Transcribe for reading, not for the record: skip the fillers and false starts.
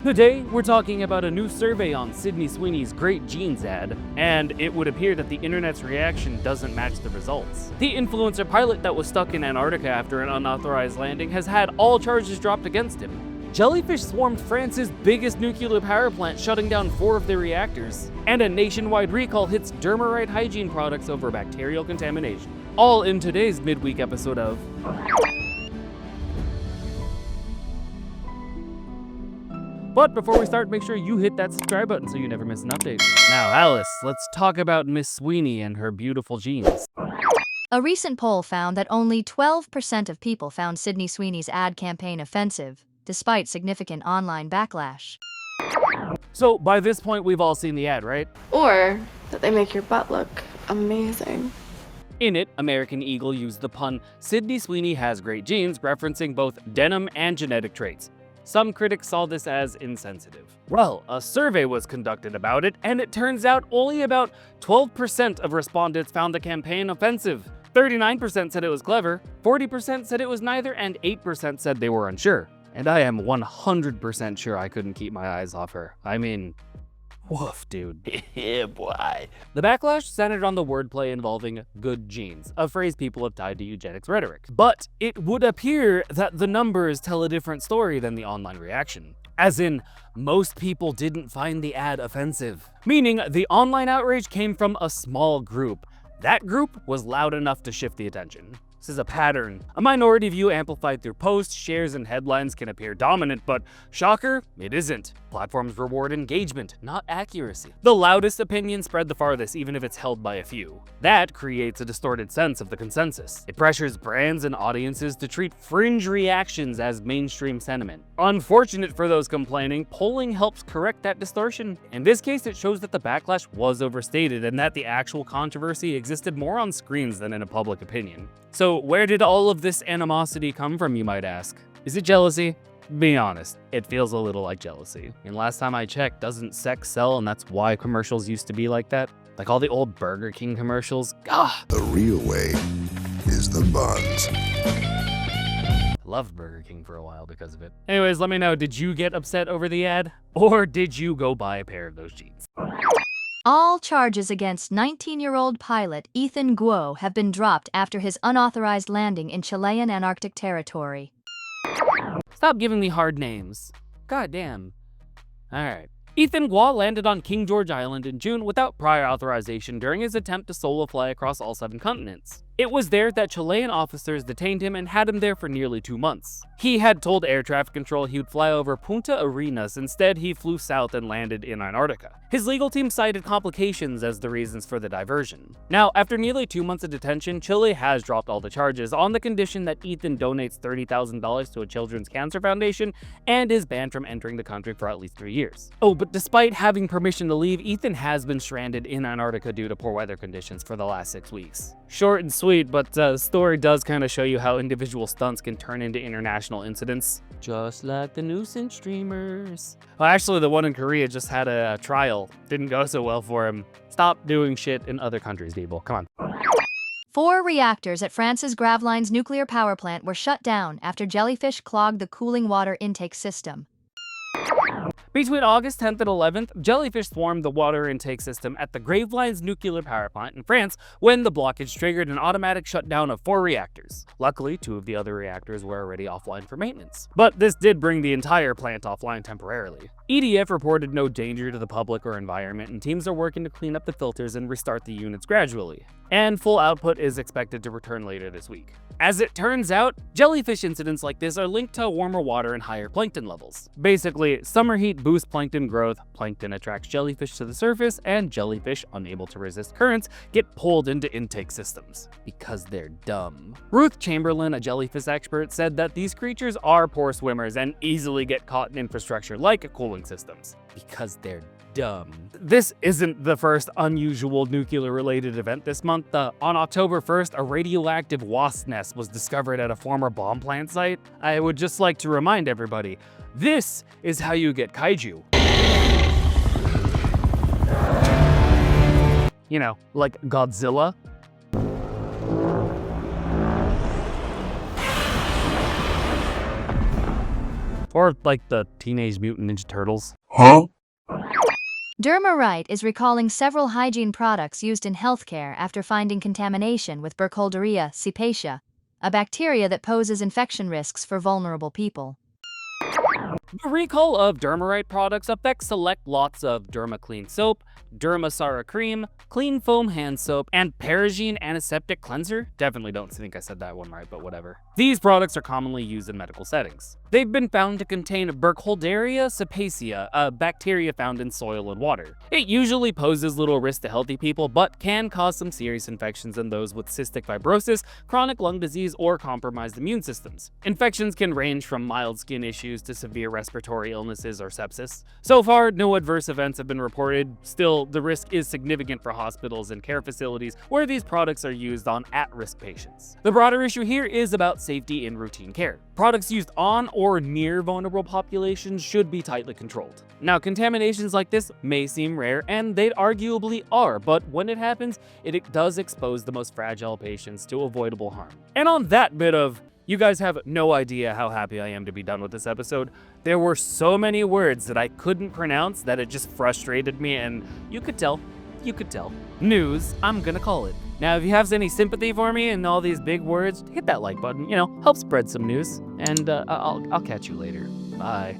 Today, we're talking about a new survey on Sydney Sweeney's Great Genes ad, and it would appear that the internet's reaction doesn't match the results. The influencer pilot that was stuck in Antarctica after an unauthorized landing has had all charges dropped against him. Jellyfish swarmed France's biggest nuclear power plant, shutting down 4 of their reactors. And a nationwide recall hits DermaRite hygiene products over bacterial contamination. All in today's midweek episode of... But before we start, make sure you hit that subscribe button so you never miss an update. Now, Alice, let's talk about Miss Sweeney and her beautiful genes. A recent poll found that only 12% of people found Sydney Sweeney's ad campaign offensive, despite significant online backlash. So, by this point, we've all seen the ad, right? Or that they make your butt look amazing. In it, American Eagle used the pun, "Sydney Sweeney has great genes," referencing both denim and genetic traits. Some critics saw this as insensitive. Well, a survey was conducted about it, and it turns out only about 12% of respondents found the campaign offensive. 39% said it was clever, 40% said it was neither, and 8% said they were unsure. And I am 100% sure I couldn't keep my eyes off her. I mean, woof, dude. Yeah, boy. The backlash centered on the wordplay involving good genes, a phrase people have tied to eugenics rhetoric. But it would appear that the numbers tell a different story than the online reaction. As in, most people didn't find the ad offensive. Meaning, the online outrage came from a small group. That group was loud enough to shift the attention. This is a pattern. A minority view amplified through posts, shares, and headlines can appear dominant, but shocker, it isn't. Platforms reward engagement, not accuracy. The loudest opinion spread the farthest, even if it's held by a few. That creates a distorted sense of the consensus. It pressures brands and audiences to treat fringe reactions as mainstream sentiment. Unfortunate for those complaining, polling helps correct that distortion. In this case, it shows that the backlash was overstated and that the actual controversy existed more on screens than in a public opinion. So where did all of this animosity come from, you might ask? Is it jealousy? Be honest, it feels a little like jealousy. And last time I checked, doesn't sex sell, and that's why commercials used to be like that? Like all the old Burger King commercials? Gah! The real way is the buns. I loved Burger King for a while because of it. Anyways, let me know, did you get upset over the ad? Or did you go buy a pair of those jeans? All charges against 19-year-old pilot Ethan Guo have been dropped after his unauthorized landing in Chilean Antarctic territory. Stop giving me hard names. God damn. Alright. Ethan Guo landed on King George Island in June without prior authorization during his attempt to solo fly across all 7 continents. It was there that Chilean officers detained him and had him there for nearly 2 months. He had told air traffic control he would fly over Punta Arenas. Instead, he flew south and landed in Antarctica. His legal team cited complications as the reasons for the diversion. Now, after nearly 2 months of detention, Chile has dropped all the charges on the condition that Ethan donates $30,000 to a children's cancer foundation and is banned from entering the country for at least 3 years. Oh, but despite having permission to leave, Ethan has been stranded in Antarctica due to poor weather conditions for the last 6 weeks. Short and sweet, but the story does kind of show you how individual stunts can turn into international incidents. Just like the nuisance streamers. Well, actually, the one in Korea just had a trial. Didn't go so well for him. Stop doing shit in other countries, people. Come on. 4 reactors at France's Gravelines nuclear power plant were shut down after jellyfish clogged the cooling water intake system. Between August 10th and 11th, jellyfish swarmed the water intake system at the Gravelines nuclear power plant in France when the blockage triggered an automatic shutdown of 4 reactors. Luckily, 2 of the other reactors were already offline for maintenance. But this did bring the entire plant offline temporarily. EDF reported no danger to the public or environment, and teams are working to clean up the filters and restart the units gradually. And full output is expected to return later this week. As it turns out, jellyfish incidents like this are linked to warmer water and higher plankton levels. Basically, summer heat boosts plankton growth, plankton attracts jellyfish to the surface, and jellyfish, unable to resist currents, get pulled into intake systems. Because they're dumb. Ruth Chamberlain, a jellyfish expert, said that these creatures are poor swimmers and easily get caught in infrastructure like cooling systems. Because they're dumb. This isn't the first unusual nuclear-related event this month. On October 1st, a radioactive wasp nest was discovered at a former bomb plant site. I would just like to remind everybody, this is how you get kaiju. You know, like Godzilla. Or like the Teenage Mutant Ninja Turtles. DermaRite is recalling several hygiene products used in healthcare after finding contamination with Burkholderia cepacia, a bacteria that poses infection risks for vulnerable people. The recall of DermaRite products affects select lots of DermaClean soap, Dermasara cream, Clean Foam hand soap, and Perigene antiseptic cleanser. Definitely don't think I said that one right, but whatever. These products are commonly used in medical settings. They've been found to contain Burkholderia cepacia, a bacteria found in soil and water. It usually poses little risk to healthy people, but can cause some serious infections in those with cystic fibrosis, chronic lung disease, or compromised immune systems. Infections can range from mild skin issues to severe respiratory illnesses or sepsis. So far, no adverse events have been reported. Still, the risk is significant for hospitals and care facilities where these products are used on at-risk patients. The broader issue here is about safety in routine care. Products used on or near vulnerable populations should be tightly controlled. Now, contaminations like this may seem rare, and they arguably are, but when it happens, it does expose the most fragile patients to avoidable harm. And on that bit of, you guys have no idea how happy I am to be done with this episode. There were so many words that I couldn't pronounce that it just frustrated me, and you could tell. News, I'm gonna call it. Now, if you have any sympathy for me and all these big words, hit that like button, help spread some news, and I'll catch you later. Bye.